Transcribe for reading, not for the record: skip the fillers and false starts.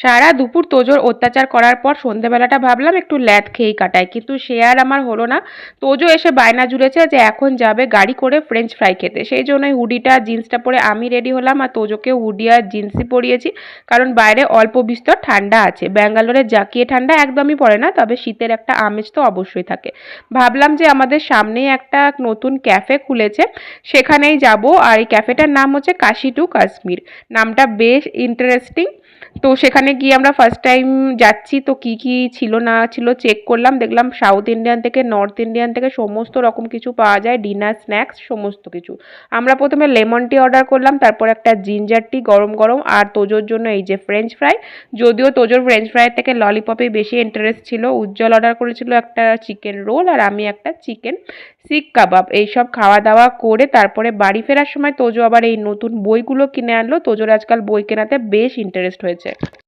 সারা দুপুর তোজোর অত্যাচার করার পর সন্ধেবেলাটা ভাবলাম একটু ল্যাদ খেয়েই কাটাই, কিন্তু সে আর আমার হলো না। তোজো এসে বায়না জুড়েছে যে এখন যাবে গাড়ি করে ফ্রেঞ্চ ফ্রাই খেতে, সেই জন্যই হুডিটা জিন্সটা পরে আমি রেডি হলাম আর তোজোকে হুডি আর জিন্সই পরিয়েছি, কারণ বাইরে অল্প বিস্তর ঠান্ডা আছে। ব্যাঙ্গালোরে জাকিয়ে ঠান্ডা একদমই পড়ে না, তবে শীতের একটা আমেজ তো অবশ্যই থাকে। ভাবলাম যে আমাদের সামনেই একটা নতুন ক্যাফে খুলেছে, সেখানেই যাব। আর এই ক্যাফেটার নাম হচ্ছে কাশি টু কাশ্মীর। নামটা বেশ ইন্টারেস্টিং। তো সেখানে গিয়ে আমরা ফার্স্ট টাইম যাচ্ছি, তো কি কি ছিল না ছিল চেক করলাম, দেখলাম সাউথ ইন্ডিয়ান থেকে নর্থ ইন্ডিয়ান থেকে সমস্ত রকম কিছু পাওয়া যায়, ডিনার স্ন্যাক্স সমস্ত কিছু। আমরা প্রথমে লেমন টি অর্ডার করলাম, তারপর একটা জিঞ্জার টি গরম গরম, আর তোজোর জন্য এই যে ফ্রেঞ্চ ফ্রাই। যদিও তোজোর ফ্রেঞ্চ ফ্রাই থেকে ললিপপে বেশি ইন্টারেস্ট ছিল। উজ্জ্বল অর্ডার করেছিল একটা চিকেন রোল আর আমি একটা চিকেন শিক কাবাব। এইসব খাওয়া দাওয়া করে তারপরে বাড়ি ফেরার সময় তোজো আবার এই নতুন বইগুলো কিনে আনলো। তোজোর আজকাল বই কেনাতে বেশ ইন্টারেস্ট হয়েছে।